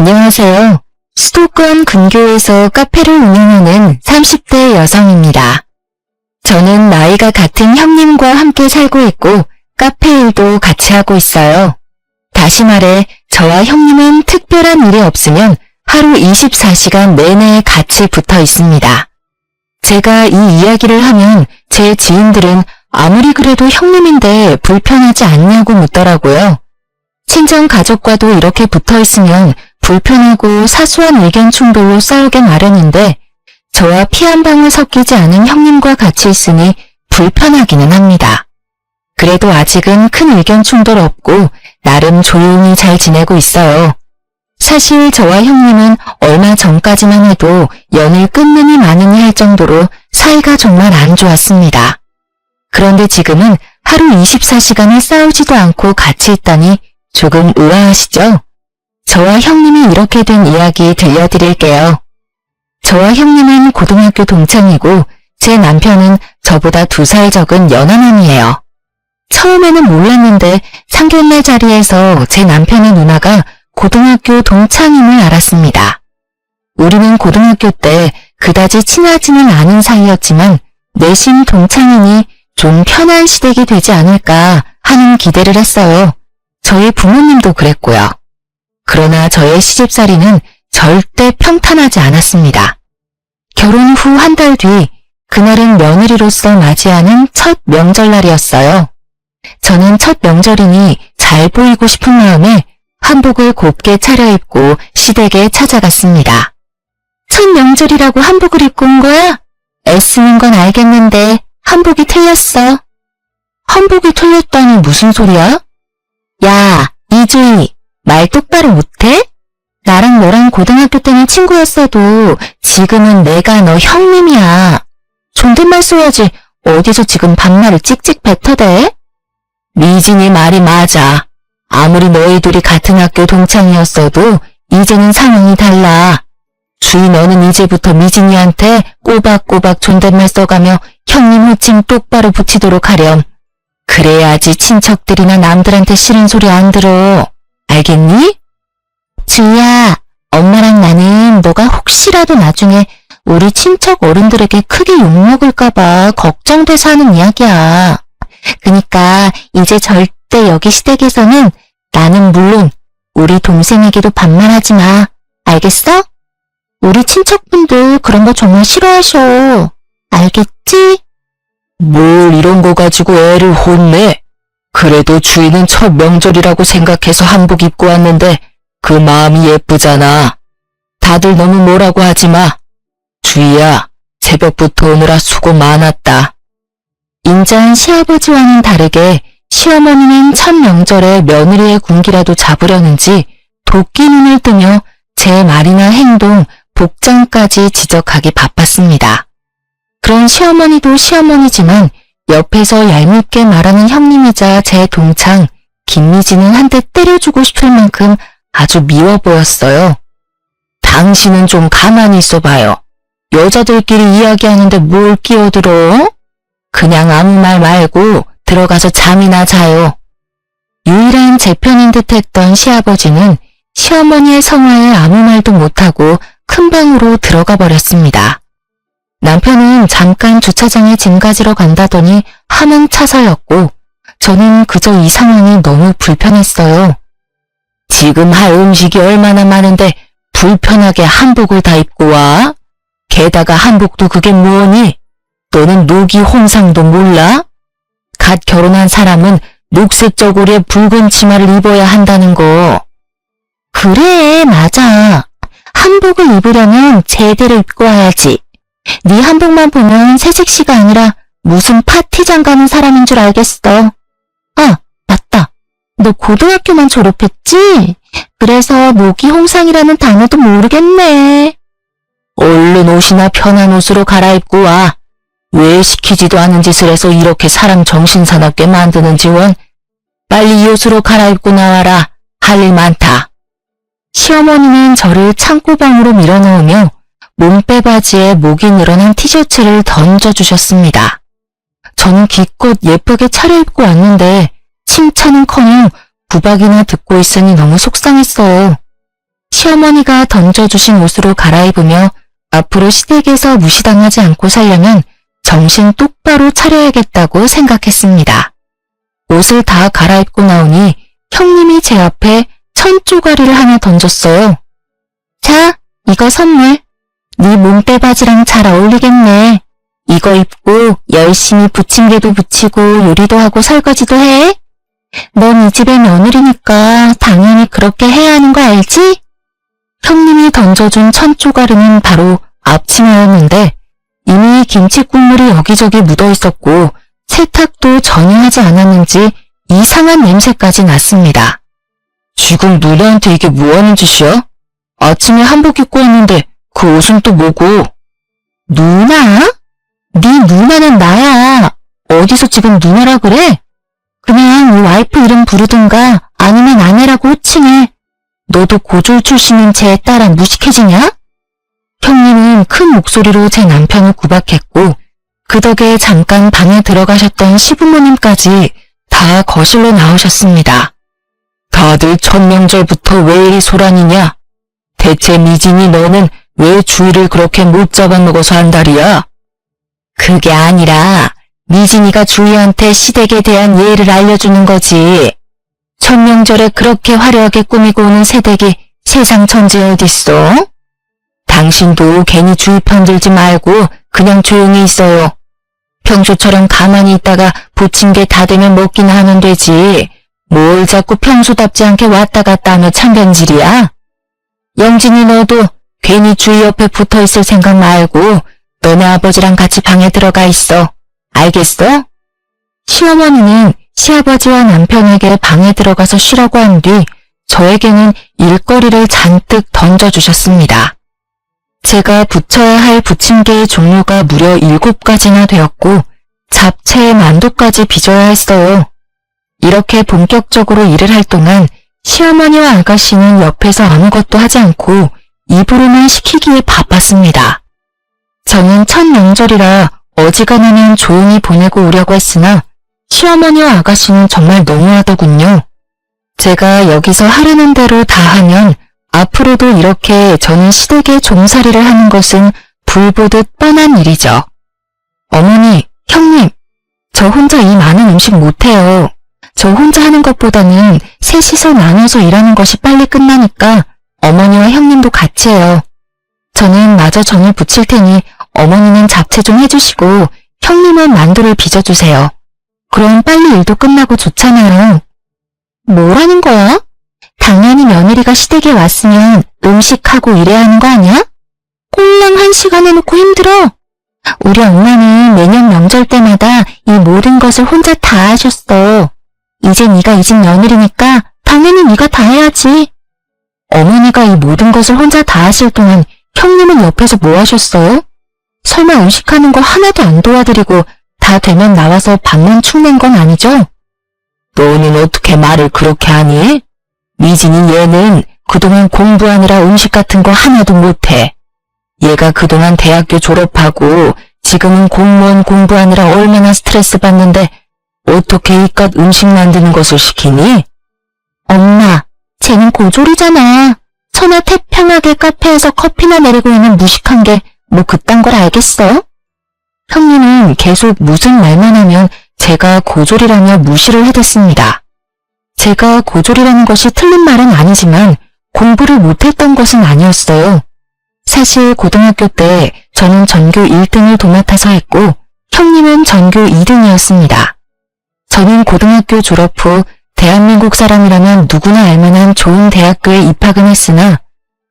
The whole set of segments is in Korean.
안녕하세요. 수도권 근교에서 카페를 운영하는 30대 여성입니다. 저는 나이가 같은 형님과 함께 살고 있고 카페 일도 같이 하고 있어요. 다시 말해 저와 형님은 특별한 일이 없으면 하루 24시간 내내 같이 붙어 있습니다. 제가 이 이야기를 하면 제 지인들은 아무리 그래도 형님인데 불편하지 않냐고 묻더라고요. 친정 가족과도 이렇게 붙어 있으면 불편하고 사소한 의견 충돌로 싸우게 마련인데 저와 피 한 방울 섞이지 않은 형님과 같이 있으니 불편하기는 합니다. 그래도 아직은 큰 의견 충돌 없고 나름 조용히 잘 지내고 있어요. 사실 저와 형님은 얼마 전까지만 해도 연을 끊느니 마느니 할 정도로 사이가 정말 안 좋았습니다. 그런데 지금은 하루 24시간을 싸우지도 않고 같이 있다니 조금 의아하시죠? 저와 형님이 이렇게 된 이야기 들려드릴게요. 저와 형님은 고등학교 동창이고 제 남편은 저보다 2살 적은 연하남이에요. 처음에는 몰랐는데 상견례 자리에서 제 남편의 누나가 고등학교 동창임을 알았습니다. 우리는 고등학교 때 그다지 친하지는 않은 사이였지만 내심 동창이니 좀 편한 시댁이 되지 않을까 하는 기대를 했어요. 저희 부모님도 그랬고요. 그러나 저의 시집살이는 절대 평탄하지 않았습니다. 결혼 후 한 달 뒤, 그날은 며느리로서 맞이하는 첫 명절날이었어요. 저는 첫 명절이니 잘 보이고 싶은 마음에 한복을 곱게 차려입고 시댁에 찾아갔습니다. 첫 명절이라고 한복을 입고 온 거야? 애쓰는 건 알겠는데 한복이 틀렸어. 한복이 틀렸다니 무슨 소리야? 야, 이주희, 말 똑바로 못해? 나랑 너랑 고등학교 때는 친구였어도 지금은 내가 너 형님이야. 존댓말 써야지 어디서 지금 반말을 찍찍 뱉어대? 미진이 말이 맞아. 아무리 너희 둘이 같은 학교 동창이었어도 이제는 상황이 달라. 주희 너는 이제부터 미진이한테 꼬박꼬박 존댓말 써가며 형님 호칭 똑바로 붙이도록 하렴. 그래야지 친척들이나 남들한테 싫은 소리 안 들어. 알겠니? 주희야, 엄마랑 나는 너가 혹시라도 나중에 우리 친척 어른들에게 크게 욕먹을까봐 걱정돼서 하는 이야기야. 그니까 이제 절대 여기 시댁에서는 나는 물론 우리 동생에게도 반말하지 마. 알겠어? 우리 친척분들 그런 거 정말 싫어하셔. 알겠지? 뭘 이런 거 가지고 애를 혼내? 그래도 주인은 첫 명절이라고 생각해서 한복 입고 왔는데 그 마음이 예쁘잖아. 다들 너무 뭐라고 하지 마. 주희야, 새벽부터 오느라 수고 많았다. 인자한 시아버지와는 다르게 시어머니는 첫 명절에 며느리의 군기라도 잡으려는지 도끼 눈을 뜨며 제 말이나 행동, 복장까지 지적하기 바빴습니다. 그런 시어머니도 시어머니지만 옆에서 얄밉게 말하는 형님이자 제 동창 김미진은 한 대 때려주고 싶을 만큼 아주 미워 보였어요. 당신은 좀 가만히 있어봐요. 여자들끼리 이야기하는데 뭘 끼어들어? 그냥 아무 말 말고 들어가서 잠이나 자요. 유일한 제 편인 듯 했던 시아버지는 시어머니의 성화에 아무 말도 못하고 큰 방으로 들어가 버렸습니다. 남편은 잠깐 주차장에 짐 가지러 간다더니 하망차사였고 저는 그저 이 상황이 너무 불편했어요. 지금 할 음식이 얼마나 많은데 불편하게 한복을 다 입고 와? 게다가 한복도 그게 뭐니? 너는 노기 홍상도 몰라? 갓 결혼한 사람은 녹색 저고리에 붉은 치마를 입어야 한다는 거. 그래, 맞아. 한복을 입으려면 제대로 입고 와야지. 네 한복만 보면 새색시가 아니라 무슨 파티장 가는 사람인 줄 알겠어. 아, 맞다. 너 고등학교만 졸업했지? 그래서 노기 홍상이라는 단어도 모르겠네. 얼른 옷이나 편한 옷으로 갈아입고 와. 왜 시키지도 않은 짓을 해서 이렇게 사람 정신 사납게 만드는지 원. 빨리 이 옷으로 갈아입고 나와라. 할 일 많다. 시어머니는 저를 창고방으로 밀어넣으며 몸빼 바지에 목이 늘어난 티셔츠를 던져주셨습니다. 저는 기껏 예쁘게 차려입고 왔는데 칭찬은커녕 구박이나 듣고 있으니 너무 속상했어요. 시어머니가 던져주신 옷으로 갈아입으며 앞으로 시댁에서 무시당하지 않고 살려면 정신 똑바로 차려야겠다고 생각했습니다. 옷을 다 갈아입고 나오니 형님이 제 앞에 천조가리를 하나 던졌어요. 자, 이거 선물. 네 몸빼바지랑 잘 어울리겠네. 이거 입고 열심히 부침개도 부치고 요리도 하고 설거지도 해. 넌 이 집의 며느리니까 당연히 그렇게 해야 하는 거 알지? 형님이 던져준 천조가리는 바로 앞치마였는데 이미 김치 국물이 여기저기 묻어 있었고 세탁도 전혀 하지 않았는지 이상한 냄새까지 났습니다. 지금 누나한테 이게 뭐하는 짓이야? 아침에 한복 입고 왔는데 그 옷은 또 뭐고? 누나? 네 누나는 나야. 어디서 지금 누나라 그래? 그냥 이 와이프 이름 부르든가 아니면 아내라고 호칭해. 너도 고졸 출신인 제 딸아 무식해지냐? 형님은 큰 목소리로 제 남편을 구박했고 그 덕에 잠깐 방에 들어가셨던 시부모님까지 다 거실로 나오셨습니다. 다들 첫 명절부터 왜 이리 소란이냐? 대체 미진이 너는 왜 주의를 그렇게 못 잡아먹어서 한다리야? 그게 아니라 미진이가 주희한테 시댁에 대한 예의를 알려주는 거지. 첫 명절에 그렇게 화려하게 꾸미고 오는 새댁이 세상 천지에 어딨어? 당신도 괜히 주위 편들지 말고 그냥 조용히 있어요. 평소처럼 가만히 있다가 부침개 다 되면 먹기나 하면 되지. 뭘 자꾸 평소답지 않게 왔다 갔다 하며 참변질이야? 영진이 너도 괜히 주희 옆에 붙어있을 생각 말고 너네 아버지랑 같이 방에 들어가 있어. 알겠어? 시어머니는 시아버지와 남편에게 방에 들어가서 쉬라고 한 뒤 저에게는 일거리를 잔뜩 던져주셨습니다. 제가 부쳐야 할 부침개의 종류가 무려 7가지나 되었고 잡채에 만두까지 빚어야 했어요. 이렇게 본격적으로 일을 할 동안 시어머니와 아가씨는 옆에서 아무것도 하지 않고 입으로만 시키기에 바빴습니다. 저는 첫 명절이라 어지간하면 조용히 보내고 오려고 했으나 시어머니와 아가씨는 정말 너무하더군요. 제가 여기서 하라는 대로 다 하면 앞으로도 이렇게 저는 시댁의 종살이를 하는 것은 불보듯 뻔한 일이죠. 어머니, 형님, 저 혼자 이 많은 음식 못해요. 저 혼자 하는 것보다는 셋이서 나눠서 일하는 것이 빨리 끝나니까 어머니와 형님도 같이 해요. 저는 마저 전을 부칠 테니 어머니는 잡채 좀 해주시고 형님은 만두를 빚어주세요. 그럼 빨리 일도 끝나고 좋잖아요. 뭐라는 거야? 당연히 며느리가 시댁에 왔으면 음식하고 일해야 하는 거 아니야? 꼴랑 1시간 해놓고 힘들어. 우리 엄마는 매년 명절 때마다 이 모든 것을 혼자 다 하셨어. 이제 네가 이 집 며느리니까 당연히 네가 다 해야지. 어머니가 이 모든 것을 혼자 다 하실 동안 형님은 옆에서 뭐 하셨어요? 설마 음식하는 거 하나도 안 도와드리고 다 되면 나와서 밥만 축낸 건 아니죠? 너는 어떻게 말을 그렇게 하니? 미진이 얘는 그동안 공부하느라 음식 같은 거 하나도 못해. 얘가 그동안 대학교 졸업하고 지금은 공무원 공부하느라 얼마나 스트레스 받는데 어떻게 이깟 음식 만드는 것을 시키니? 엄마, 쟤는 고졸이잖아. 천하 태평하게 카페에서 커피나 내리고 있는 무식한 게 뭐 그딴 걸 알겠어? 형님은 계속 무슨 말만 하면 제가 고졸이라며 무시를 해댔습니다. 제가 고졸이라는 것이 틀린 말은 아니지만 공부를 못했던 것은 아니었어요. 사실 고등학교 때 저는 전교 1등을 도맡아서 했고 형님은 전교 2등이었습니다. 저는 고등학교 졸업 후 대한민국 사람이라면 누구나 알만한 좋은 대학교에 입학은 했으나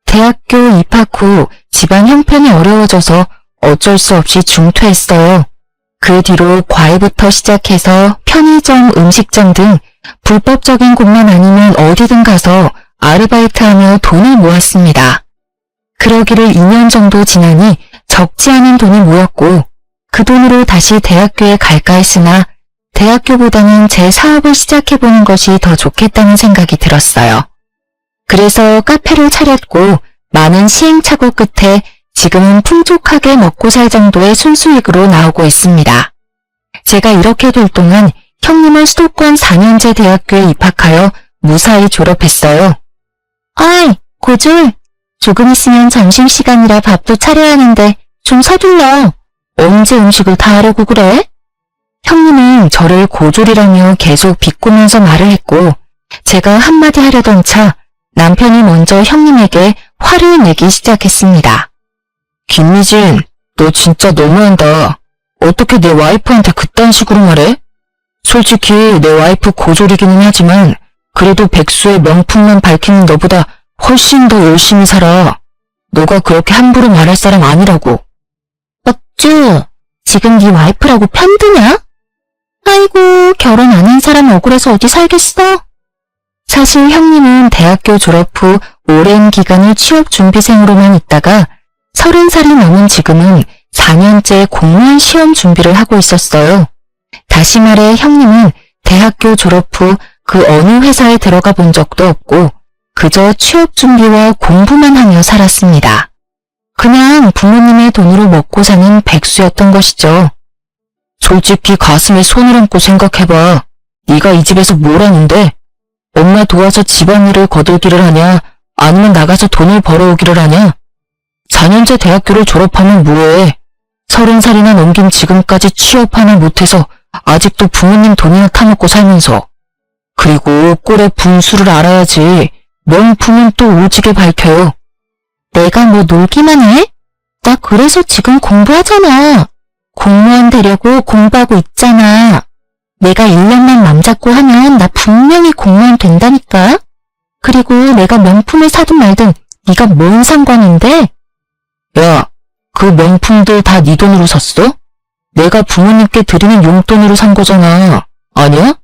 대학교 입학 후 집안 형편이 어려워져서 어쩔 수 없이 중퇴했어요. 그 뒤로 과외부터 시작해서 편의점, 음식점 등 불법적인 곳만 아니면 어디든 가서 아르바이트하며 돈을 모았습니다. 그러기를 2년 정도 지나니 적지 않은 돈이 모였고 그 돈으로 다시 대학교에 갈까 했으나 대학교보다는 제 사업을 시작해보는 것이 더 좋겠다는 생각이 들었어요. 그래서 카페를 차렸고 많은 시행착오 끝에 지금은 풍족하게 먹고 살 정도의 순수익으로 나오고 있습니다. 제가 이렇게 될 동안 형님은 수도권 4년제 대학교에 입학하여 무사히 졸업했어요. 아이, 고졸, 조금 있으면 점심시간이라 밥도 차려야 하는데 좀 서둘러. 언제 음식을 다 하려고 그래? 형님은 저를 고졸이라며 계속 비꼬면서 말을 했고 제가 한마디 하려던 차 남편이 먼저 형님에게 화를 내기 시작했습니다. 김미진, 너 진짜 너무한다. 어떻게 내 와이프한테 그딴 식으로 말해? 솔직히 내 와이프 고졸이기는 하지만 그래도 백수의 명품만 밝히는 너보다 훨씬 더 열심히 살아. 너가 그렇게 함부로 말할 사람 아니라고. 어쭈, 지금 네 와이프라고 편드냐? 아이고, 결혼 안 한 사람 억울해서 어디 살겠어? 사실 형님은 대학교 졸업 후 오랜 기간을 취업준비생으로만 있다가 30살이 넘은 지금은 4년째 공무원 시험 준비를 하고 있었어요. 다시 말해 형님은 대학교 졸업 후 그 어느 회사에 들어가 본 적도 없고 그저 취업 준비와 공부만 하며 살았습니다. 그냥 부모님의 돈으로 먹고 사는 백수였던 것이죠. 솔직히 가슴에 손을 얹고 생각해봐. 네가 이 집에서 뭘 하는데? 엄마 도와서 집안일을 거들기를 하냐? 아니면 나가서 돈을 벌어오기를 하냐? 4년째 대학교를 졸업하면 뭐해? 30살이나 넘긴 지금까지 취업 하나 못해서 아직도 부모님 돈이나 타먹고 살면서. 그리고 꼴의 분수를 알아야지. 명품은 또 오지게 밝혀요. 내가 뭐 놀기만 해? 나 그래서 지금 공부하잖아. 공무원 되려고 공부하고 있잖아. 내가 1년만 맘 잡고 하면 나 분명히 공무원 된다니까. 그리고 내가 명품을 사든 말든 네가 뭔 상관인데? 야, 그 명품들 다 네 돈으로 샀어? 내가 부모님께 드리는 용돈으로 산 거잖아. 아니야?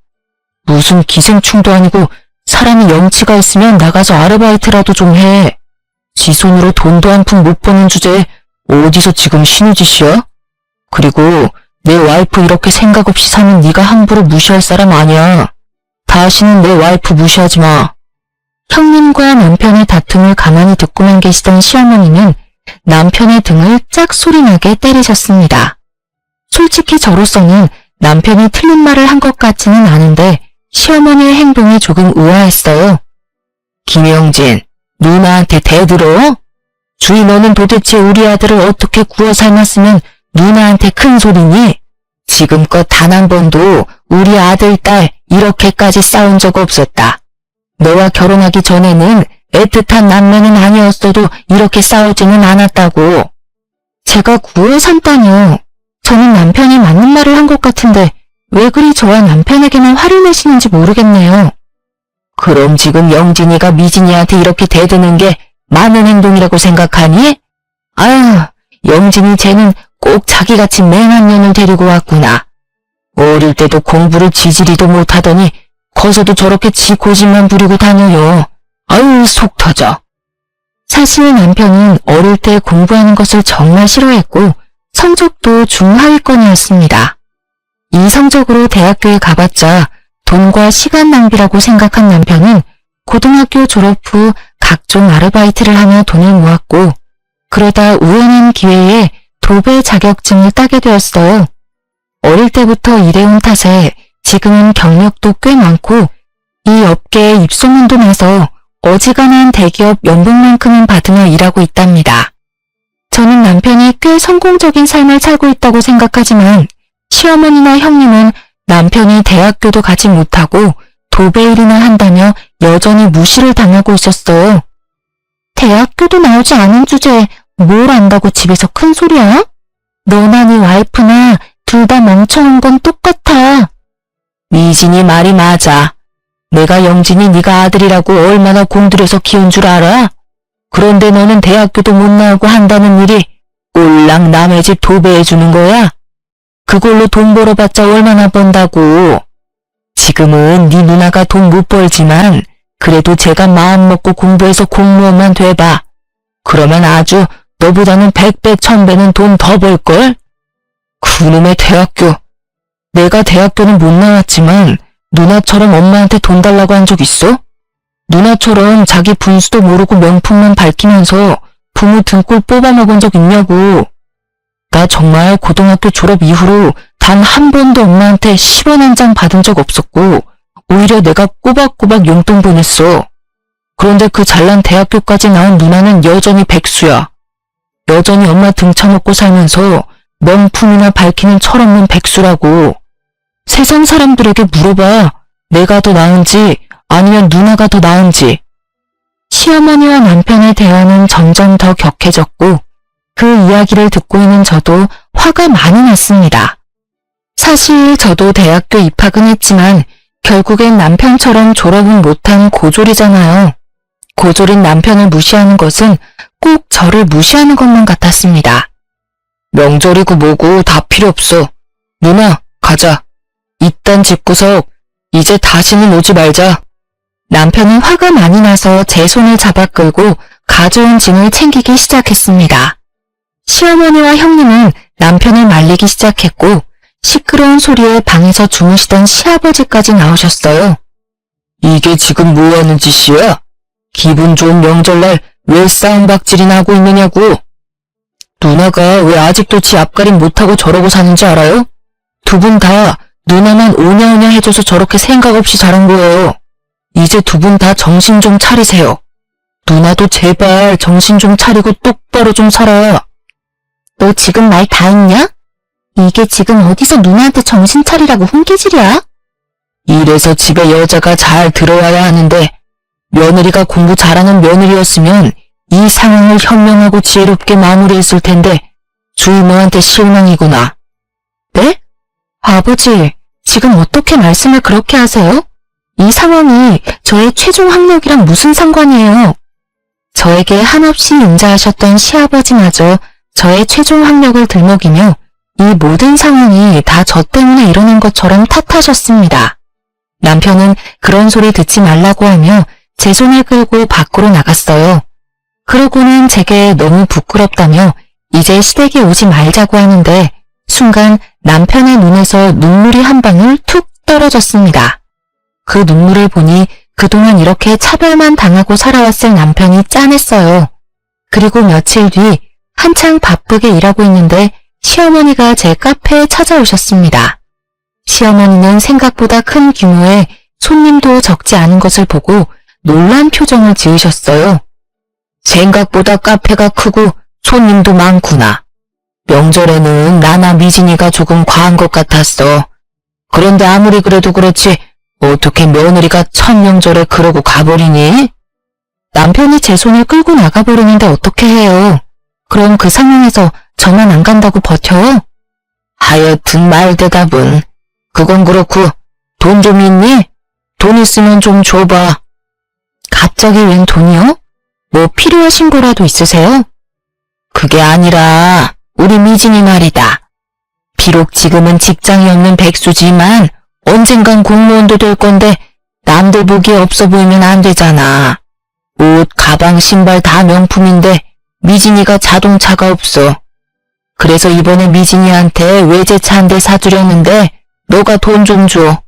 무슨 기생충도 아니고 사람이 염치가 있으면 나가서 아르바이트라도 좀 해. 지 손으로 돈도 한 푼 못 버는 주제에 어디서 지금 신우짓이야? 그리고 내 와이프 이렇게 생각 없이 사는 네가 함부로 무시할 사람 아니야. 다시는 내 와이프 무시하지 마. 형님과 남편의 다툼을 가만히 듣고만 계시던 시어머니는 남편의 등을 짝소리나게 때리셨습니다. 솔직히 저로서는 남편이 틀린 말을 한 것 같지는 않은데 시어머니의 행동이 조금 의아했어요. 김영진, 누나한테 대들어? 주희 너는 도대체 우리 아들을 어떻게 구워 삶았으면 누나한테 큰 소리니? 지금껏 단 한 번도 우리 아들, 딸 이렇게까지 싸운 적 없었다. 너와 결혼하기 전에는 애틋한 남매는 아니었어도 이렇게 싸우지는 않았다고. 제가 구워 삶다뇨. 저는 남편이 맞는 말을 한 것 같은데 왜 그리 저와 남편에게만 화를 내시는지 모르겠네요. 그럼 지금 영진이가 미진이한테 이렇게 대드는 게 많은 행동이라고 생각하니? 아유, 영진이 쟤는 꼭 자기같이 맹한 년을 데리고 왔구나. 어릴 때도 공부를 지지리도 못하더니 커서도 저렇게 지 고집만 부리고 다녀요. 아유, 속 터져. 사실 남편은 어릴 때 공부하는 것을 정말 싫어했고 성적도 중하위권이었습니다. 이 성적으로 대학교에 가봤자 돈과 시간 낭비라고 생각한 남편은 고등학교 졸업 후 각종 아르바이트를 하며 돈을 모았고 그러다 우연한 기회에 도배 자격증을 따게 되었어요. 어릴 때부터 일해온 탓에 지금은 경력도 꽤 많고 이 업계에 입소문도 나서 어지간한 대기업 연봉만큼은 받으며 일하고 있답니다. 저는 남편이 꽤 성공적인 삶을 살고 있다고 생각하지만 시어머니나 형님은 남편이 대학교도 가지 못하고 도배일이나 한다며 여전히 무시를 당하고 있었어요. 대학교도 나오지 않은 주제에 뭘 안다고 집에서 큰 소리야? 너나 네 와이프나 둘 다 멍청한 건 똑같아. 미진이 말이 맞아. 내가 영진이 네가 아들이라고 얼마나 공들여서 키운 줄 알아? 그런데 너는 대학교도 못 나오고 한다는 일이 꼴랑 남의 집 도배해주는 거야? 그걸로 돈 벌어봤자 얼마나 번다고. 지금은 네 누나가 돈 못 벌지만 그래도 제가 마음먹고 공부해서 공무원만 돼봐. 그러면 아주 너보다는 100배, 1000배는 돈 더 벌걸? 그놈의 대학교. 내가 대학교는 못 나왔지만 누나처럼 엄마한테 돈 달라고 한 적 있어? 누나처럼 자기 분수도 모르고 명품만 밝히면서 부모 등골 뽑아먹은 적 있냐고. 나 정말 고등학교 졸업 이후로 단 한 번도 엄마한테 10원 한 장 받은 적 없었고 오히려 내가 꼬박꼬박 용돈 보냈어. 그런데 그 잘난 대학교까지 나온 누나는 여전히 백수야. 여전히 엄마 등쳐먹고 살면서 명품이나 밝히는 철없는 백수라고. 세상 사람들에게 물어봐. 내가 더 나은지 아니면 누나가 더 나은지. 시어머니와 남편의 대화는 점점 더 격해졌고 그 이야기를 듣고 있는 저도 화가 많이 났습니다. 사실 저도 대학교 입학은 했지만 결국엔 남편처럼 졸업은 못한 고졸이잖아요. 고졸인 남편을 무시하는 것은 꼭 저를 무시하는 것만 같았습니다. 명절이고 뭐고 다 필요 없어. 누나, 가자. 이딴 집구석 이제 다시는 오지 말자. 남편은 화가 많이 나서 제 손을 잡아 끌고 가져온 짐을 챙기기 시작했습니다. 시어머니와 형님은 남편을 말리기 시작했고 시끄러운 소리에 방에서 주무시던 시아버지까지 나오셨어요. 이게 지금 뭐 하는 짓이야? 기분 좋은 명절날 왜 싸움박질이나 하고 있느냐고. 누나가 왜 아직도 지 앞가림 못하고 저러고 사는지 알아요? 두 분 다 누나만 오냐오냐 해줘서 저렇게 생각 없이 자란 거예요. 이제 두 분 다 정신 좀 차리세요. 누나도 제발 정신 좀 차리고 똑바로 좀 살아. 너 지금 말 다 했냐? 이게 지금 어디서 누나한테 정신 차리라고 훈계질이야? 이래서 집에 여자가 잘 들어와야 하는데 며느리가 공부 잘하는 며느리였으면 이 상황을 현명하고 지혜롭게 마무리했을 텐데 주이모한테 실망이구나. 네? 아버지, 지금 어떻게 말씀을 그렇게 하세요? 이 상황이 저의 최종 학력이랑 무슨 상관이에요? 저에게 한없이 인자하셨던 시아버지마저 저의 최종 학력을 들먹이며 이 모든 상황이 다 저 때문에 일어난 것처럼 탓하셨습니다. 남편은 그런 소리 듣지 말라고 하며 제 손을 끌고 밖으로 나갔어요. 그러고는 제게 너무 부끄럽다며 이제 시댁에 오지 말자고 하는데 순간 남편의 눈에서 눈물이 한 방울 툭 떨어졌습니다. 그 눈물을 보니 그동안 이렇게 차별만 당하고 살아왔을 남편이 짠했어요. 그리고 며칠 뒤 한창 바쁘게 일하고 있는데 시어머니가 제 카페에 찾아오셨습니다. 시어머니는 생각보다 큰 규모의 손님도 적지 않은 것을 보고 놀란 표정을 지으셨어요. 생각보다 카페가 크고 손님도 많구나. 명절에는 나나 미진이가 조금 과한 것 같았어. 그런데 아무리 그래도 그렇지 어떻게 며느리가 첫 명절에 그러고 가버리니? 남편이 제 손을 끌고 나가버리는데 어떻게 해요? 그럼 그 상황에서 저만 안 간다고 버텨요? 하여튼 말 대답은. 그건 그렇고 돈 좀 있니? 돈 있으면 좀 줘봐. 갑자기 웬 돈이요? 뭐 필요하신 거라도 있으세요? 그게 아니라 우리 미진이 말이다. 비록 지금은 직장이 없는 백수지만 언젠간 공무원도 될 건데 남들 보기에 없어 보이면 안 되잖아. 옷, 가방, 신발 다 명품인데 미진이가 자동차가 없어. 그래서 이번에 미진이한테 외제차 한 대 사주려는데 너가 돈 좀 줘.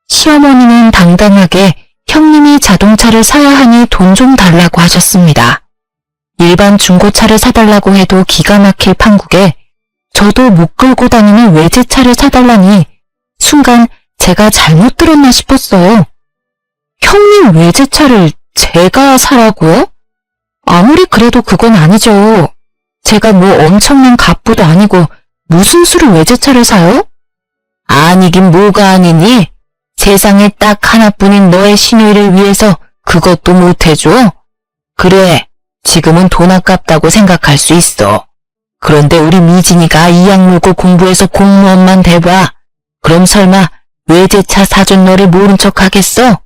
시어머니는 당당하게 형님이 자동차를 사야 하니 돈 좀 달라고 하셨습니다. 일반 중고차를 사달라고 해도 기가 막힐 판국에 저도 못 끌고 다니는 외제차를 사달라니 순간 제가 잘못 들었나 싶었어요. 형님 외제차를 제가 사라고요? 아무리 그래도 그건 아니죠. 제가 뭐 엄청난 갑부도 아니고 무슨 수로 외제차를 사요? 아니긴 뭐가 아니니? 세상에 딱 하나뿐인 너의 신우이를 위해서 그것도 못 해줘? 그래, 지금은 돈 아깝다고 생각할 수 있어. 그런데 우리 미진이가 이악 물고 공부해서 공무원만 돼봐. 그럼 설마 외제차 사준 너를 모른 척 하겠어?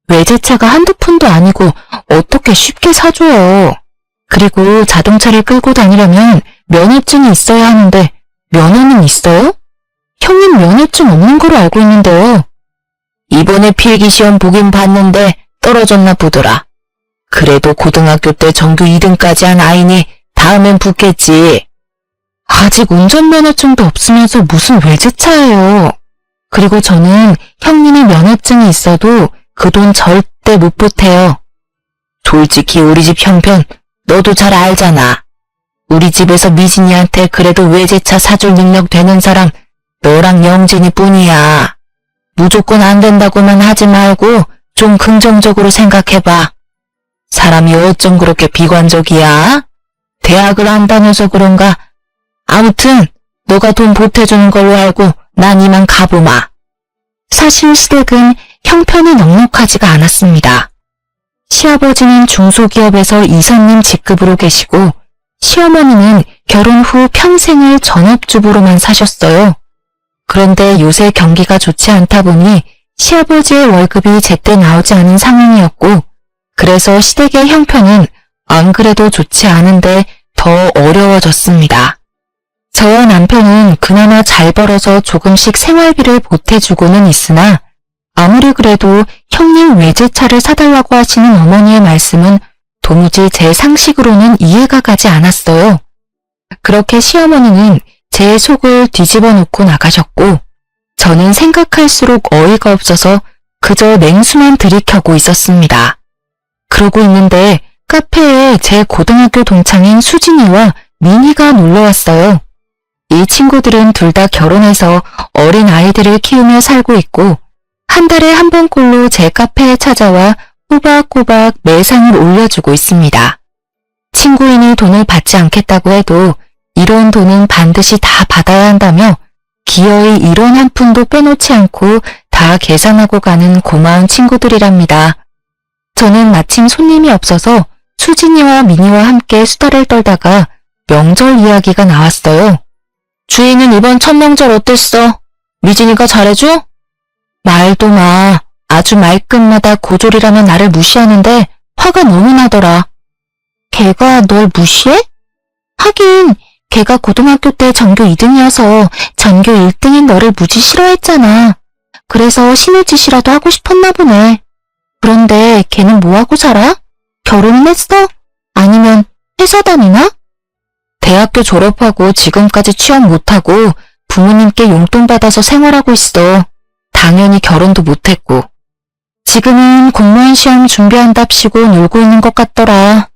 외제차가 한두 푼도 아니고 어떻게 쉽게 사줘요. 그리고 자동차를 끌고 다니려면 면허증이 있어야 하는데 면허는 있어요? 형님 면허증 없는 거로 알고 있는데요. 이번에 필기시험 보긴 봤는데 떨어졌나 보더라. 그래도 고등학교 때 전교 2등까지 한 아이니 다음엔 붙겠지. 아직 운전면허증도 없으면서 무슨 외제차예요. 그리고 저는 형님이 면허증이 있어도 그 돈 절대 못 보태요. 솔직히 우리 집 형편 너도 잘 알잖아. 우리 집에서 미진이한테 그래도 외제차 사줄 능력 되는 사람 너랑 영진이 뿐이야. 무조건 안 된다고만 하지 말고 좀 긍정적으로 생각해봐. 사람이 어쩜 그렇게 비관적이야? 대학을 안 다녀서 그런가? 아무튼 너가 돈 보태주는 걸로 알고 난 이만 가보마. 사실 시댁은 형편이 넉넉하지가 않았습니다. 시아버지는 중소기업에서 이사님 직급으로 계시고 시어머니는 결혼 후 평생을 전업주부로만 사셨어요. 그런데 요새 경기가 좋지 않다 보니 시아버지의 월급이 제때 나오지 않은 상황이었고 그래서 시댁의 형편은 안 그래도 좋지 않은데 더 어려워졌습니다. 저와 남편은 그나마 잘 벌어서 조금씩 생활비를 보태주고는 있으나 아무리 그래도 형님 외제차를 사달라고 하시는 어머니의 말씀은 도무지 제 상식으로는 이해가 가지 않았어요. 그렇게 시어머니는 제 속을 뒤집어 놓고 나가셨고 저는 생각할수록 어이가 없어서 그저 냉수만 들이켜고 있었습니다. 그러고 있는데 카페에 제 고등학교 동창인 수진이와 민희가 놀러왔어요. 이 친구들은 둘 다 결혼해서 어린 아이들을 키우며 살고 있고 한 달에 한 번꼴로 제 카페에 찾아와 꼬박꼬박 매상을 올려주고 있습니다. 친구인이 돈을 받지 않겠다고 해도 이런 돈은 반드시 다 받아야 한다며 기어이 1원 한 푼도 빼놓지 않고 다 계산하고 가는 고마운 친구들이랍니다. 저는 마침 손님이 없어서 수진이와 민희와 함께 수다를 떨다가 명절 이야기가 나왔어요. 주인은 이번 첫 명절 어땠어? 미진이가 잘해줘? 말도 마. 아주 말끝마다 고졸이라면 나를 무시하는데 화가 너무 나더라. 걔가 널 무시해? 하긴 걔가 고등학교 때 전교 2등이어서 전교 1등인 너를 무지 싫어했잖아. 그래서 신우짓이라도 하고 싶었나 보네. 그런데 걔는 뭐하고 살아? 결혼은 했어? 아니면 회사 다니나? 대학교 졸업하고 지금까지 취업 못하고 부모님께 용돈 받아서 생활하고 있어. 당연히 결혼도 못했고. 지금은 공무원 시험 준비한답시고 놀고 있는 것 같더라.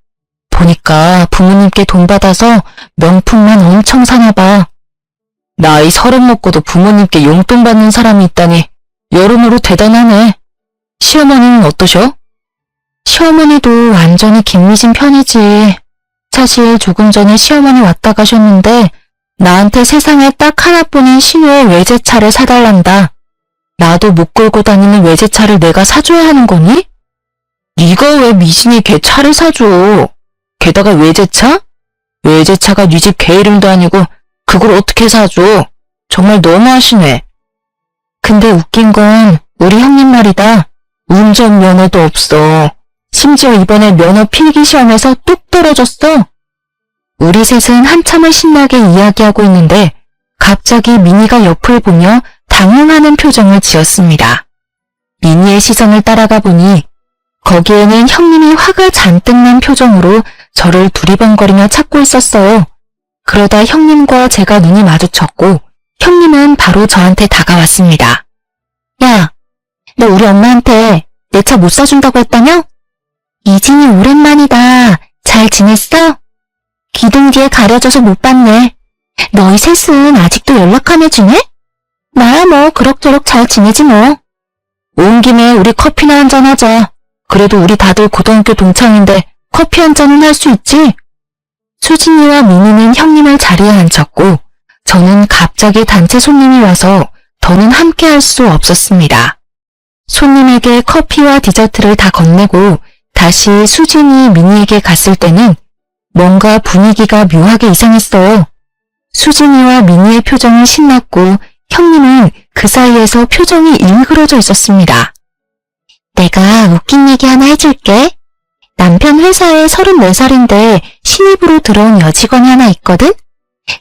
보니까 부모님께 돈 받아서 명품만 엄청 사나 봐. 나이 30 먹고도 부모님께 용돈 받는 사람이 있다니 여러모로 대단하네. 시어머니는 어떠셔? 시어머니도 완전히 김미진 편이지. 사실 조금 전에 시어머니 왔다 가셨는데 나한테 세상에 딱 하나뿐인 신우의 외제차를 사달란다. 나도 못 끌고 다니는 외제차를 내가 사줘야 하는 거니? 네가 왜 미진이 걔 차를 사줘? 게다가 외제차? 외제차가 네 집 걔 이름도 아니고 그걸 어떻게 사줘? 정말 너무하시네. 근데 웃긴 건 우리 형님 말이다. 운전면허도 없어. 심지어 이번에 면허 필기 시험에서 뚝 떨어졌어. 우리 셋은 한참을 신나게 이야기하고 있는데 갑자기 민희가 옆을 보며 당황하는 표정을 지었습니다. 민희의 시선을 따라가 보니 거기에는 형님이 화가 잔뜩 난 표정으로 저를 두리번거리며 찾고 있었어요. 그러다 형님과 제가 눈이 마주쳤고 형님은 바로 저한테 다가왔습니다. 야, 너 우리 엄마한테 내 차 못 사준다고 했다며? 이진이 오랜만이다. 잘 지냈어? 기둥 뒤에 가려져서 못 봤네. 너희 셋은 아직도 연락하며 지내? 나야 뭐 그럭저럭 잘 지내지 뭐. 온 김에 우리 커피나 한잔 하자. 그래도 우리 다들 고등학교 동창인데 커피 한 잔은 할 수 있지? 수진이와 민희는 형님을 자리에 앉혔고 저는 갑자기 단체 손님이 와서 더는 함께 할 수 없었습니다. 손님에게 커피와 디저트를 다 건네고 다시 수진이 민희에게 갔을 때는 뭔가 분위기가 묘하게 이상했어요. 수진이와 민희의 표정은 신났고 형님은 그 사이에서 표정이 일그러져 있었습니다. 내가 웃긴 얘기 하나 해줄게. 남편 회사에 34살인데 신입으로 들어온 여직원이 하나 있거든?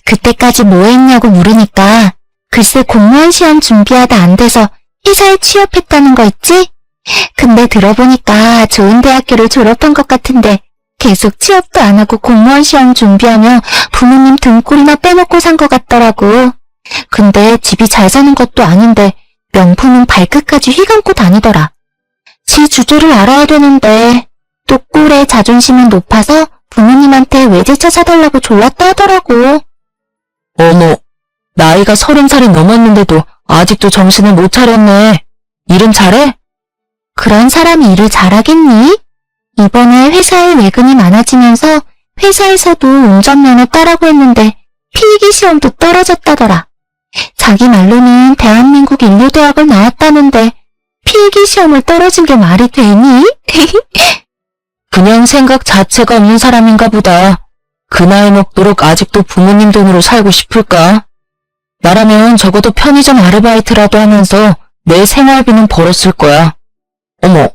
그때까지 뭐 했냐고 물으니까 글쎄 공무원 시험 준비하다 안 돼서 회사에 취업했다는 거 있지? 근데 들어보니까 좋은 대학교를 졸업한 것 같은데 계속 취업도 안 하고 공무원 시험 준비하며 부모님 등골이나 빼먹고 산 것 같더라고. 근데 집이 잘 사는 것도 아닌데 명품은 발끝까지 휘감고 다니더라. 지 주제를 알아야 되는데 또 꼴의 자존심은 높아서 부모님한테 외제차 사달라고 졸랐다 하더라고. 어머, 나이가 30살이 넘었는데도 아직도 정신을 못 차렸네. 일은 잘해? 그런 사람이 일을 잘하겠니? 이번에 회사에 외근이 많아지면서 회사에서도 운전면허 따라고 했는데 필기시험도 떨어졌다더라. 자기 말로는 대한민국 인류대학을 나왔다는데 필기시험을 떨어진 게 말이 되니? 그냥 생각 자체가 없는 사람인가 보다. 그 나이 먹도록 아직도 부모님 돈으로 살고 싶을까? 나라면 적어도 편의점 아르바이트라도 하면서 내 생활비는 벌었을 거야. 어머,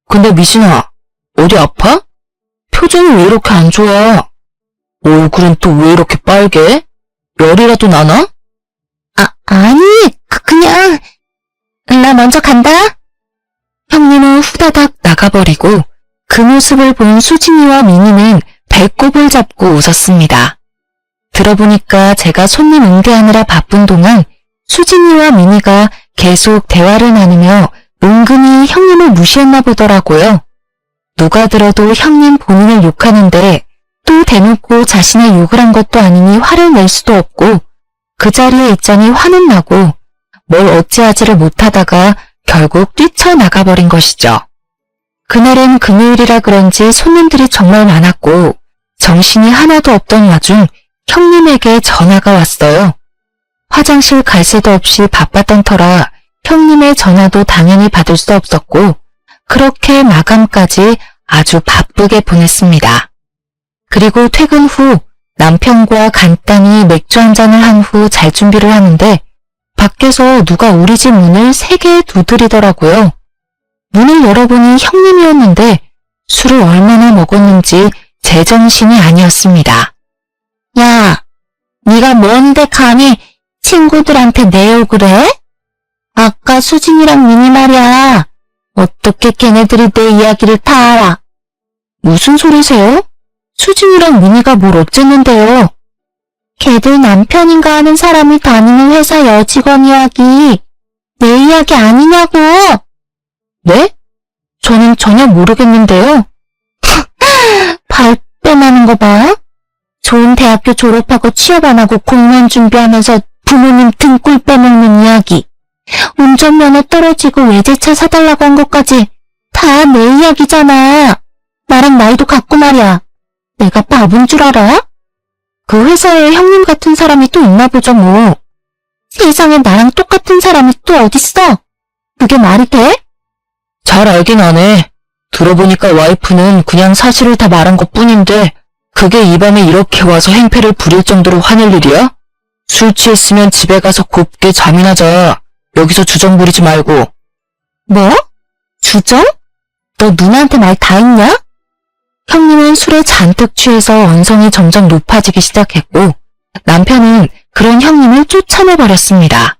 근데 미진아, 어디 아파? 표정이 왜 이렇게 안 좋아? 얼굴은 또 왜 이렇게 빨개? 열이라도 나나? 아니, 그냥 나 먼저 간다. 형님은 후다닥 나가버리고 그 모습을 본 수진이와 미니는 배꼽을 잡고 웃었습니다. 들어보니까 제가 손님 응대하느라 바쁜 동안 수진이와 미니가 계속 대화를 나누며 은근히 형님을 무시했나 보더라고요. 누가 들어도 형님 본인을 욕하는데 또 대놓고 자신의 욕을 한 것도 아니니 화를 낼 수도 없고 그 자리에 있자니 화는 나고 뭘 어찌하지를 못하다가 결국 뛰쳐나가버린 것이죠. 그날은 금요일이라 그런지 손님들이 정말 많았고 정신이 하나도 없던 와중 형님에게 전화가 왔어요. 화장실 갈 새도 없이 바빴던 터라 형님의 전화도 당연히 받을 수 없었고 그렇게 마감까지 아주 바쁘게 보냈습니다. 그리고 퇴근 후 남편과 간단히 맥주 한 잔을 한 후 잘 준비를 하는데 밖에서 누가 우리 집 문을 3개 두드리더라고요. 문을 열어보니 형님이었는데 술을 얼마나 먹었는지 제정신이 아니었습니다. 야, 네가 뭔데 감히 친구들한테 내 욕을 해? 아까 수진이랑 미니 말이야. 어떻게 걔네들이 내 이야기를 다 알아? 무슨 소리세요? 수진이랑 미니가 뭘 어쨌는데요? 걔들 남편인가 하는 사람이 다니는 회사 여직원 이야기, 내 이야기 아니냐고! 네? 저는 전혀 모르겠는데요. 발뺌하는 거 봐. 좋은 대학교 졸업하고 취업 안 하고 공무원 준비하면서 부모님 등골 빼먹는 이야기. 운전면허 떨어지고 외제차 사달라고 한 것까지 다 내 이야기잖아. 나랑 나이도 같고 말이야. 내가 바본 줄 알아? 그 회사에 형님 같은 사람이 또 있나 보죠 뭐. 세상에 나랑 똑같은 사람이 또 어딨어? 그게 말이 돼? 잘 알긴 하네. 들어보니까 와이프는 그냥 사실을 다 말한 것뿐인데 그게 이 밤에 이렇게 와서 행패를 부릴 정도로 화낼 일이야? 술 취했으면 집에 가서 곱게 잠이나 자. 여기서 주정 부리지 말고. 뭐? 주정? 너 누나한테 말 다 했냐? 형님은 술에 잔뜩 취해서 언성이 점점 높아지기 시작했고 남편은 그런 형님을 쫓아내버렸습니다.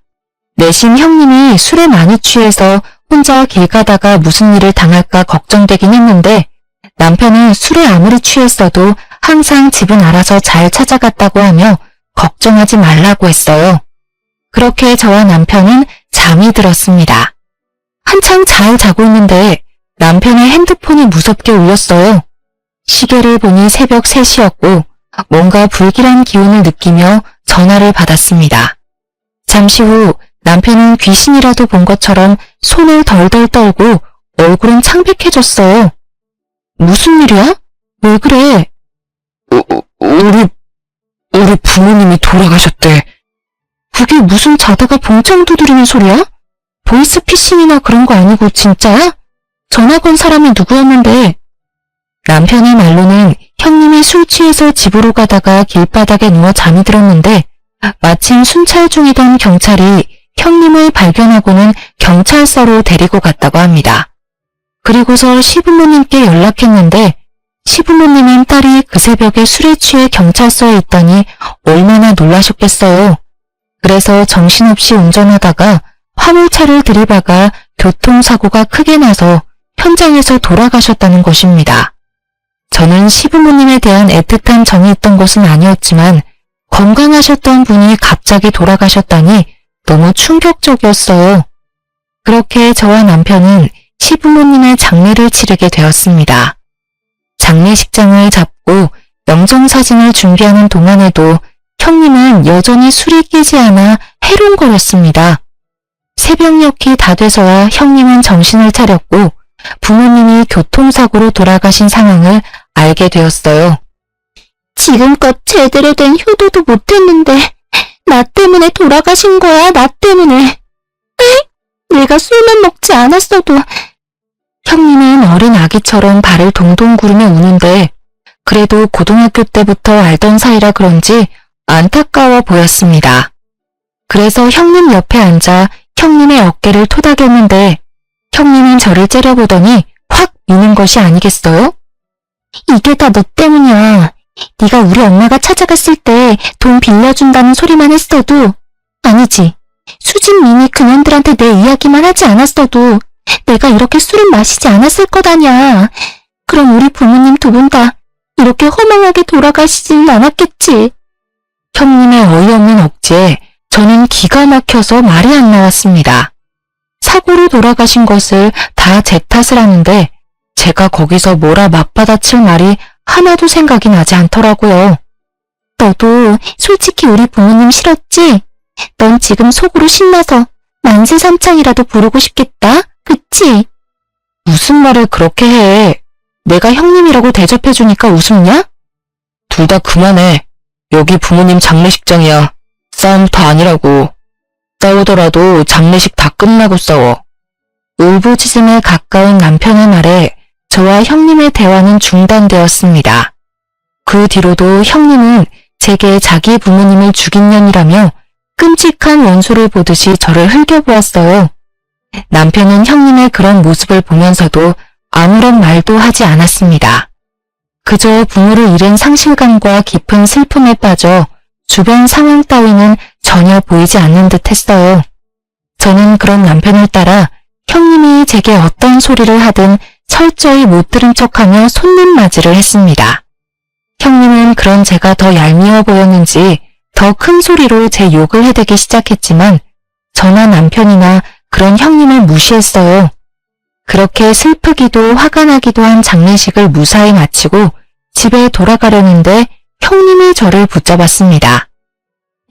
내심 형님이 술에 많이 취해서 혼자 길 가다가 무슨 일을 당할까 걱정되긴 했는데 남편은 술에 아무리 취했어도 항상 집은 알아서 잘 찾아갔다고 하며 걱정하지 말라고 했어요. 그렇게 저와 남편은 잠이 들었습니다. 한창 잘 자고 있는데 남편의 핸드폰이 무섭게 울렸어요. 시계를 보니 새벽 3시였고 뭔가 불길한 기운을 느끼며 전화를 받았습니다. 잠시 후 남편은 귀신이라도 본 것처럼 손을 덜덜 떨고 얼굴은 창백해졌어요. 무슨 일이야? 왜 그래? 우리 부모님이 돌아가셨대. 그게 무슨 자다가 봉창 두드리는 소리야? 보이스피싱이나 그런 거 아니고 진짜야? 전화 건 사람이 누구였는데? 남편의 말로는 형님이 술 취해서 집으로 가다가 길바닥에 누워 잠이 들었는데 마침 순찰 중이던 경찰이 형님을 발견하고는 경찰서로 데리고 갔다고 합니다. 그리고서 시부모님께 연락했는데 시부모님은 딸이 그 새벽에 술에 취해 경찰서에 있다니 얼마나 놀라셨겠어요. 그래서 정신없이 운전하다가 화물차를 들이박아 교통사고가 크게 나서 현장에서 돌아가셨다는 것입니다. 저는 시부모님에 대한 애틋한 정이 있던 것은 아니었지만 건강하셨던 분이 갑자기 돌아가셨다니 너무 충격적이었어요. 그렇게 저와 남편은 시부모님의 장례를 치르게 되었습니다. 장례식장을 잡고 영정사진을 준비하는 동안에도 형님은 여전히 술이 끼지 않아 해롱거렸습니다. 새벽녘이 다 돼서야 형님은 정신을 차렸고 부모님이 교통사고로 돌아가신 상황을 알게 되었어요. 지금껏 제대로 된 효도도 못했는데 나 때문에 돌아가신 거야, 나 때문에. 내가 술만 먹지 않았어도. 형님은 어린 아기처럼 발을 동동 구르며 우는데 그래도 고등학교 때부터 알던 사이라 그런지 안타까워 보였습니다. 그래서 형님 옆에 앉아 형님의 어깨를 토닥였는데 형님은 저를 째려보더니 확 미는 것이 아니겠어요? 이게 다 너 때문이야. 네가 우리 엄마가 찾아갔을 때 돈 빌려준다는 소리만 했어도, 아니지, 수진, 민이 그년들한테 내 이야기만 하지 않았어도 내가 이렇게 술을 마시지 않았을 거다냐. 그럼 우리 부모님 두 분 다 이렇게 허망하게 돌아가시지는 않았겠지. 형님의 어이없는 억지에 저는 기가 막혀서 말이 안 나왔습니다. 사고로 돌아가신 것을 다 제 탓을 하는데 제가 거기서 뭐라 맞받아칠 말이 하나도 생각이 나지 않더라고요. 너도 솔직히 우리 부모님 싫었지? 넌 지금 속으로 신나서 만세삼창이라도 부르고 싶겠다, 그치? 무슨 말을 그렇게 해. 내가 형님이라고 대접해주니까 웃음냐? 둘 다 그만해. 여기 부모님 장례식장이야. 싸움터 아니라고. 싸우더라도 장례식 다 끝나고 싸워. 울부짖음에 가까운 남편의 말에 저와 형님의 대화는 중단되었습니다. 그 뒤로도 형님은 제게 자기 부모님을 죽인 년이라며 끔찍한 원수를 보듯이 저를 흘겨보았어요. 남편은 형님의 그런 모습을 보면서도 아무런 말도 하지 않았습니다. 그저 부모를 잃은 상실감과 깊은 슬픔에 빠져 주변 상황 따위는 전혀 보이지 않는 듯 했어요. 저는 그런 남편을 따라 형님이 제게 어떤 소리를 하든 철저히 못 들은 척하며 손님맞이를 했습니다. 형님은 그런 제가 더 얄미워 보였는지 더 큰 소리로 제 욕을 해대기 시작했지만 저나 남편이나 그런 형님을 무시했어요. 그렇게 슬프기도 화가 나기도 한 장례식을 무사히 마치고 집에 돌아가려는데 형님이 저를 붙잡았습니다.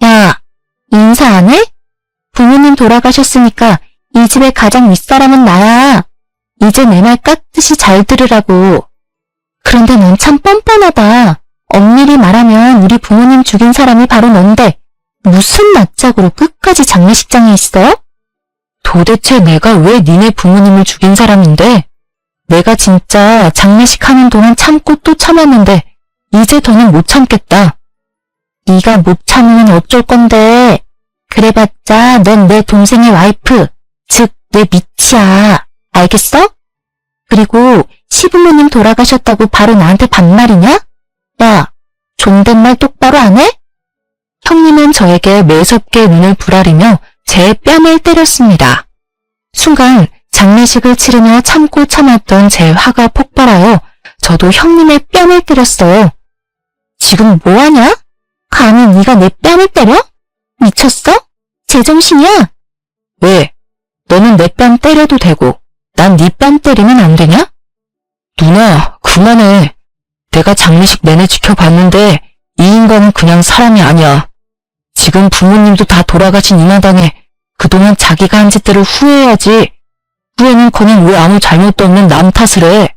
야, 인사 안 해? 부모님 돌아가셨으니까 이 집의 가장 윗사람은 나야. 이제 내 말 깍듯이 잘 들으라고. 그런데 넌 참 뻔뻔하다. 엄밀히 말하면 우리 부모님 죽인 사람이 바로 넌데 무슨 낯짝으로 끝까지 장례식장에 있어? 도대체 내가 왜 니네 부모님을 죽인 사람인데? 내가 진짜 장례식 하는 동안 참고 또 참았는데 이제 더는 못 참겠다. 네가 못 참으면 어쩔 건데. 그래봤자 넌 내 동생의 와이프, 즉 내 미치야. 알겠어? 그리고 시부모님 돌아가셨다고 바로 나한테 반말이냐? 야, 존댓말 똑바로 안 해? 형님은 저에게 매섭게 눈을 부라리며 제 뺨을 때렸습니다. 순간 장례식을 치르며 참고 참았던 제 화가 폭발하여 저도 형님의 뺨을 때렸어요. 지금 뭐하냐? 감히 네가 내 뺨을 때려? 미쳤어? 제정신이야? 왜? 너는 내 뺨 때려도 되고 난 네 뺨 때리면 안 되냐? 누나, 그만해. 내가 장례식 내내 지켜봤는데 이 인간은 그냥 사람이 아니야. 지금 부모님도 다 돌아가신 이 마당에 그동안 자기가 한 짓들을 후회해야지. 후회는커녕 왜 아무 잘못도 없는 남 탓을 해.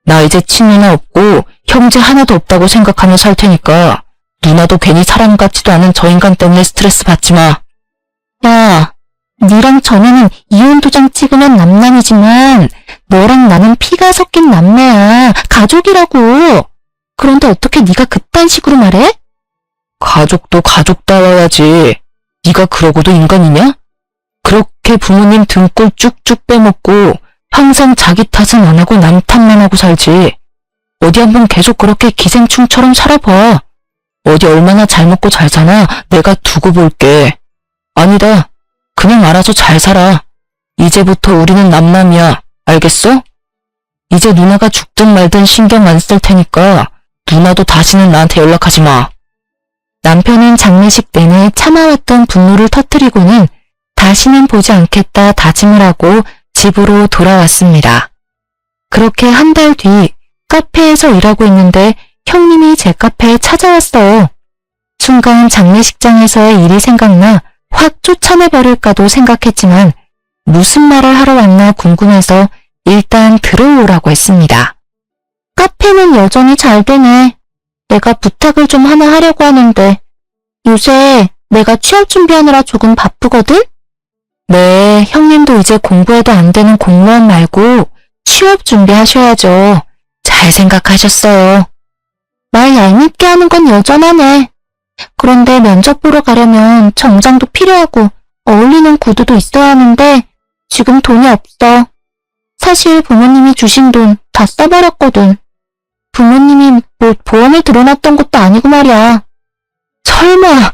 나 이제 친누나 없고 형제 하나도 없다고 생각하며 살 테니까 누나도 괜히 사람 같지도 않은 저 인간 때문에 스트레스 받지 마. 야, 니랑 전에는 이혼 도장 찍으면 남남이지만 너랑 나는 피가 섞인 남매야. 가족이라고. 그런데 어떻게 네가 그딴 식으로 말해? 가족도 가족다워야지. 네가 그러고도 인간이냐? 그렇게 부모님 등골 쭉쭉 빼먹고 항상 자기 탓은 안 하고 남 탓만 하고 살지. 어디 한번 계속 그렇게 기생충처럼 살아봐. 어디 얼마나 잘 먹고 잘 사나 내가 두고 볼게. 아니다. 그냥 알아서 잘 살아. 이제부터 우리는 남남이야. 알겠어? 이제 누나가 죽든 말든 신경 안 쓸 테니까 누나도 다시는 나한테 연락하지 마. 남편은 장례식 내내 참아왔던 분노를 터뜨리고는 다시는 보지 않겠다 다짐을 하고 집으로 돌아왔습니다. 그렇게 한 달 뒤 카페에서 일하고 있는데 형님이 제 카페에 찾아왔어요. 순간 장례식장에서의 일이 생각나 확 쫓아내버릴까도 생각했지만 무슨 말을 하러 왔나 궁금해서 일단 들어오라고 했습니다. 카페는 여전히 잘 되네. 내가 부탁을 좀 하나 하려고 하는데 요새 내가 취업 준비하느라 조금 바쁘거든? 네, 형님도 이제 공부해도 안 되는 공무원 말고 취업 준비하셔야죠. 잘 생각하셨어요. 말 얄밉게 하는 건 여전하네. 그런데 면접 보러 가려면 정장도 필요하고 어울리는 구두도 있어야 하는데 지금 돈이 없어. 사실 부모님이 주신 돈 다 써버렸거든. 부모님이 뭐 보험에 들어놨던 것도 아니고 말이야. 설마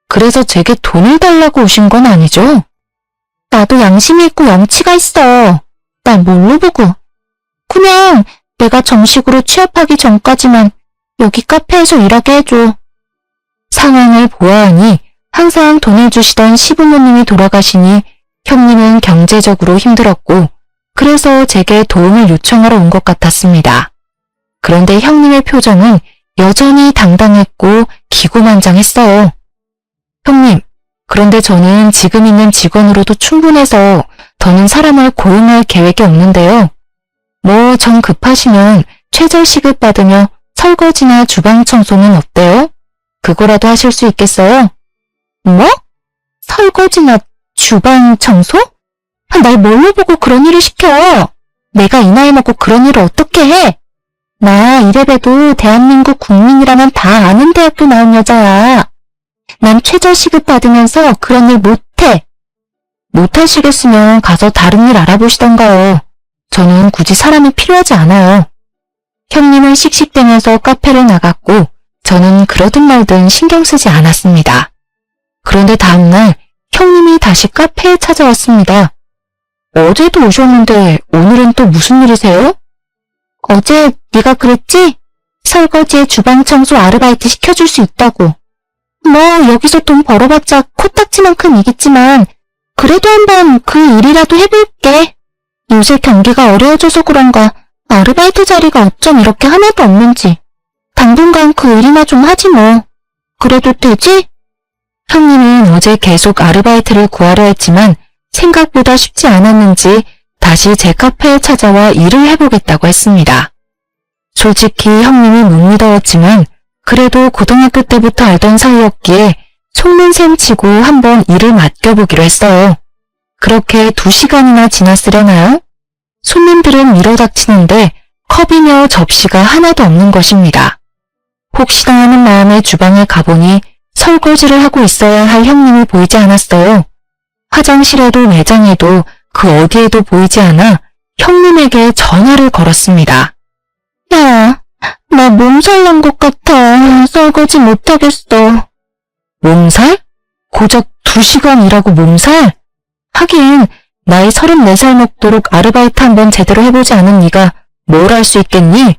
그래서 제게 돈을 달라고 오신 건 아니죠? 나도 양심이 있고 염치가 있어. 날 뭘로 보고. 그냥 내가 정식으로 취업하기 전까지만 여기 카페에서 일하게 해줘. 상황을 보아하니 항상 돈을 주시던 시부모님이 돌아가시니 형님은 경제적으로 힘들었고 그래서 제게 도움을 요청하러 온 것 같았습니다. 그런데 형님의 표정은 여전히 당당했고 기고만장했어요. 형님, 그런데 저는 지금 있는 직원으로도 충분해서 더는 사람을 고용할 계획이 없는데요. 뭐 정 급하시면 최저 시급 받으며 설거지나 주방 청소는 어때요? 그거라도 하실 수 있겠어요? 뭐? 설거지나 주방 청소? 날 뭘로 보고 그런 일을 시켜? 내가 이 나이 먹고 그런 일을 어떻게 해? 나 이래봬도 대한민국 국민이라면 다 아는 대학교 나온 여자야. 난 최저 시급 받으면서 그런 일 못해. 못하시겠으면 가서 다른 일 알아보시던가요. 저는 굳이 사람이 필요하지 않아요. 형님은 씩씩대면서 카페를 나갔고 저는 그러든 말든 신경 쓰지 않았습니다. 그런데 다음날 형님이 다시 카페에 찾아왔습니다. 어제도 오셨는데 오늘은 또 무슨 일이세요? 어제 네가 그랬지? 설거지에 주방 청소 아르바이트 시켜줄 수 있다고. 뭐 여기서 돈 벌어봤자 코딱지만큼 이겠지만 그래도 한번 그 일이라도 해볼게. 요새 경기가 어려워져서 그런가 아르바이트 자리가 어쩜 이렇게 하나도 없는지. 당분간 그 일이나 좀 하지 뭐. 그래도 되지? 형님은 어제 계속 아르바이트를 구하려 했지만 생각보다 쉽지 않았는지 다시 제 카페에 찾아와 일을 해보겠다고 했습니다. 솔직히 형님이 못 믿어왔지만 그래도 고등학교 때부터 알던 사이였기에 속는 셈 치고 한번 일을 맡겨보기로 했어요. 그렇게 2시간이나 지났으려나요? 손님들은 밀어닥치는데 컵이며 접시가 하나도 없는 것입니다. 혹시나 하는 마음에 주방에 가보니 설거지를 하고 있어야 할 형님이 보이지 않았어요. 화장실에도 매장에도 그 어디에도 보이지 않아 형님에게 전화를 걸었습니다. 야, 나 몸살 난 것 같아. 설거지 못하겠어. 몸살? 고작 2시간 일하고 몸살? 하긴 나이 34살 먹도록 아르바이트 한번 제대로 해보지 않은 네가 뭘 할 수 있겠니?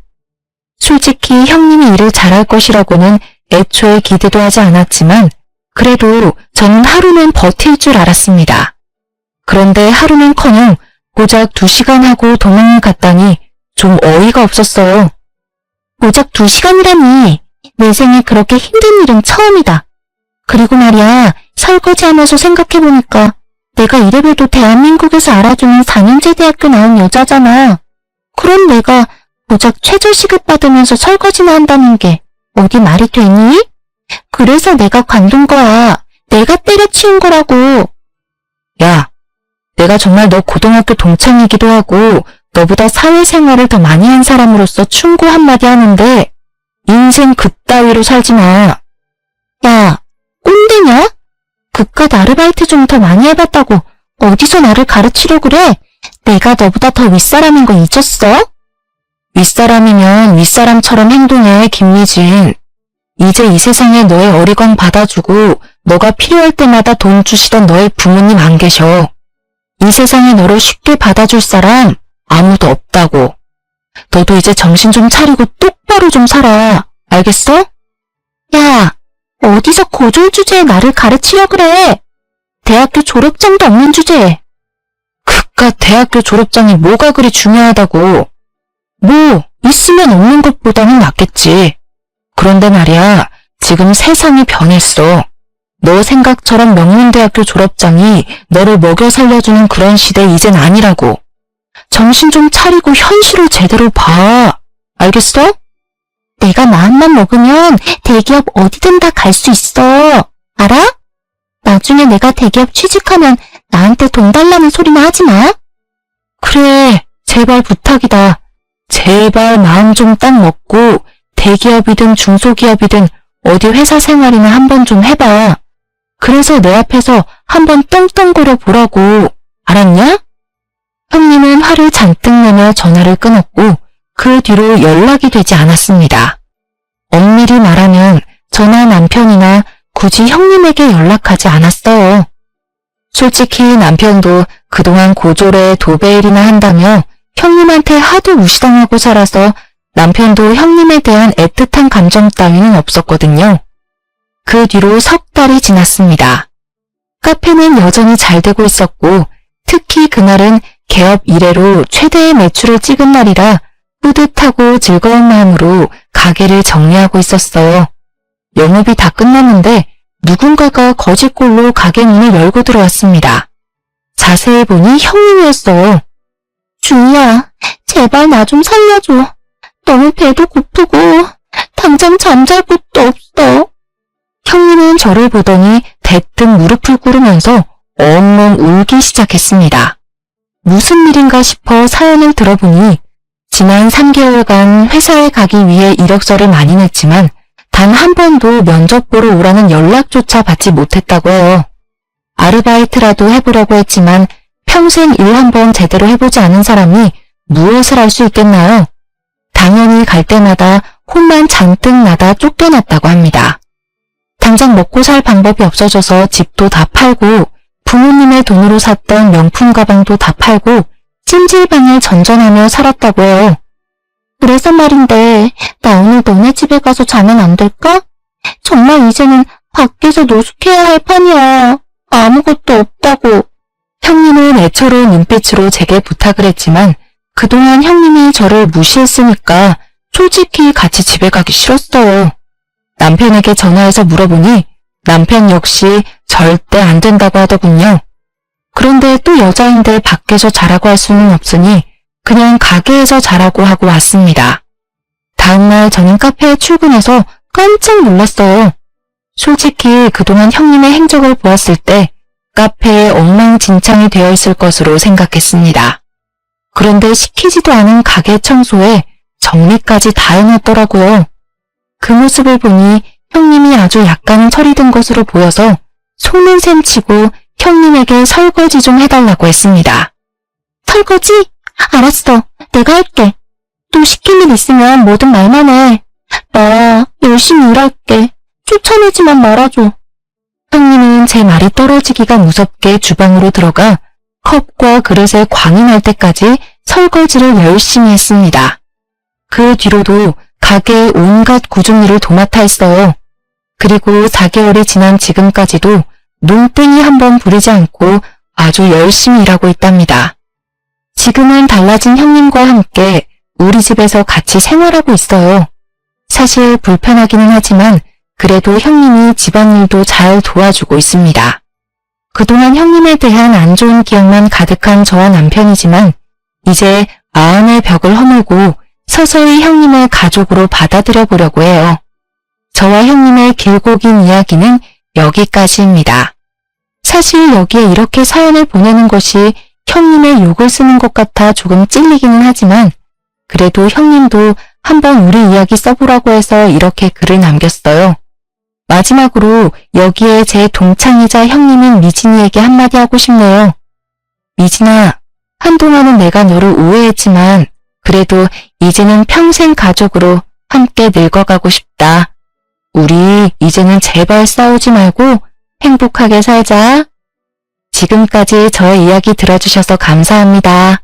솔직히 형님이 일을 잘할 것이라고는 애초에 기대도 하지 않았지만 그래도 저는 하루는 버틸 줄 알았습니다. 그런데 하루는커녕 고작 2시간 하고 도망을 갔다니 좀 어이가 없었어요. 고작 2시간이라니 내 생에 그렇게 힘든 일은 처음이다. 그리고 말이야 설거지하면서 생각해보니까 내가 이래봬도 대한민국에서 알아주는 4년제 대학교 나온 여자잖아. 그럼 내가 고작 최저시급 받으면서 설거지나 한다는 게 어디 말이 되니? 그래서 내가 관둔 거야. 내가 때려치운 거라고. 야, 내가 정말 너 고등학교 동창이기도 하고 너보다 사회생활을 더 많이 한 사람으로서 충고 한마디 하는데 인생 그따위로 살지 마. 야, 꼰대냐? 그깟 아르바이트 좀 더 많이 해봤다고 어디서 나를 가르치려 그래? 내가 너보다 더 윗사람인 거 잊었어? 윗사람이면 윗사람처럼 행동해, 김미진. 이제 이 세상에 너의 어리광 받아주고 너가 필요할 때마다 돈 주시던 너의 부모님 안 계셔. 이 세상에 너를 쉽게 받아줄 사람 아무도 없다고. 너도 이제 정신 좀 차리고 똑바로 좀 살아. 알겠어? 야, 어디서 고졸 주제에 나를 가르치려 그래? 대학교 졸업장도 없는 주제에. 그깟 대학교 졸업장이 뭐가 그리 중요하다고. 뭐 있으면 없는 것보다는 낫겠지. 그런데 말이야, 지금 세상이 변했어. 너 생각처럼 명문대학교 졸업장이 너를 먹여 살려주는 그런 시대 이젠 아니라고. 정신 좀 차리고 현실을 제대로 봐. 알겠어? 내가 마음만 먹으면 대기업 어디든 다 갈 수 있어. 알아? 나중에 내가 대기업 취직하면 나한테 돈 달라는 소리만 하지 마. 그래, 제발 부탁이다. 제발 마음 좀 딱 먹고 대기업이든 중소기업이든 어디 회사 생활이나 한번 좀 해봐. 그래서 내 앞에서 한번 떵떵거려 보라고. 알았냐? 형님은 화를 잔뜩 내며 전화를 끊었고 그 뒤로 연락이 되지 않았습니다. 엄밀히 말하면 저나 남편이나 굳이 형님에게 연락하지 않았어요. 솔직히 남편도 그동안 고졸에 도배일이나 한다며 형님한테 하도 무시당하고 살아서 남편도 형님에 대한 애틋한 감정 따위는 없었거든요. 그 뒤로 석 달이 지났습니다. 카페는 여전히 잘 되고 있었고 특히 그날은 개업 이래로 최대의 매출을 찍은 날이라 뿌듯하고 즐거운 마음으로 가게를 정리하고 있었어요. 영업이 다 끝났는데 누군가가 거짓골로 가게 문을 열고 들어왔습니다. 자세히 보니 형님이었어요. 주희야, 제발 나 좀 살려줘. 너무 배도 고프고 당장 잠잘 곳도 없어. 형님은 저를 보더니 대뜸 무릎을 꿇으면서 엉엉 울기 시작했습니다. 무슨 일인가 싶어 사연을 들어보니 지난 3개월간 회사에 가기 위해 이력서를 많이 냈지만 단 한 번도 면접 보러 오라는 연락조차 받지 못했다고 해요. 아르바이트라도 해보려고 했지만 평생 일 한 번 제대로 해보지 않은 사람이 무엇을 할 수 있겠나요? 당연히 갈 때마다 혼만 잔뜩 나다 쫓겨났다고 합니다. 당장 먹고 살 방법이 없어져서 집도 다 팔고 부모님의 돈으로 샀던 명품 가방도 다 팔고 찜질방을 전전하며 살았다고 해요. 그래서 말인데 나 오늘 너네 집에 가서 자면 안 될까? 정말 이제는 밖에서 노숙해야 할 판이야. 아무것도 없다고. 형님은 애처로운 눈빛으로 제게 부탁을 했지만 그동안 형님이 저를 무시했으니까 솔직히 같이 집에 가기 싫었어요. 남편에게 전화해서 물어보니 남편 역시 절대 안 된다고 하더군요. 그런데 또 여자인데 밖에서 자라고 할 수는 없으니 그냥 가게에서 자라고 하고 왔습니다. 다음날 저는 카페에 출근해서 깜짝 놀랐어요. 솔직히 그동안 형님의 행적을 보았을 때 카페에 엉망진창이 되어 있을 것으로 생각했습니다. 그런데 시키지도 않은 가게 청소에 정리까지 다 해놨더라고요. 그 모습을 보니 형님이 아주 약간 철이 든 것으로 보여서 속는 셈 치고 형님에게 설거지 좀 해달라고 했습니다. 설거지? 알았어. 내가 할게. 또 시킬 일 있으면 뭐든 말만 해. 나 열심히 일할게. 쫓아내지만 말아줘. 형님은 제 말이 떨어지기가 무섭게 주방으로 들어가 컵과 그릇에 광이 날 때까지 설거지를 열심히 했습니다. 그 뒤로도 가게의 온갖 구중일을 도맡아 했어요. 그리고 4개월이 지난 지금까지도 눈땡이 한번 부리지 않고 아주 열심히 일하고 있답니다. 지금은 달라진 형님과 함께 우리 집에서 같이 생활하고 있어요. 사실 불편하기는 하지만 그래도 형님이 집안일도 잘 도와주고 있습니다. 그동안 형님에 대한 안 좋은 기억만 가득한 저와 남편이지만 이제 마음의 벽을 허물고 서서히 형님을 가족으로 받아들여 보려고 해요. 저와 형님의 길고 긴 이야기는 여기까지입니다. 사실 여기에 이렇게 사연을 보내는 것이 형님의 욕을 쓰는 것 같아 조금 찔리기는 하지만 그래도 형님도 한번 우리 이야기 써보라고 해서 이렇게 글을 남겼어요. 마지막으로 여기에 제 동창이자 형님인 미진이에게 한마디 하고 싶네요. 미진아, 한동안은 내가 너를 오해했지만 그래도 이제는 평생 가족으로 함께 늙어가고 싶다. 우리 이제는 제발 싸우지 말고 행복하게 살자. 지금까지 저의 이야기 들어주셔서 감사합니다.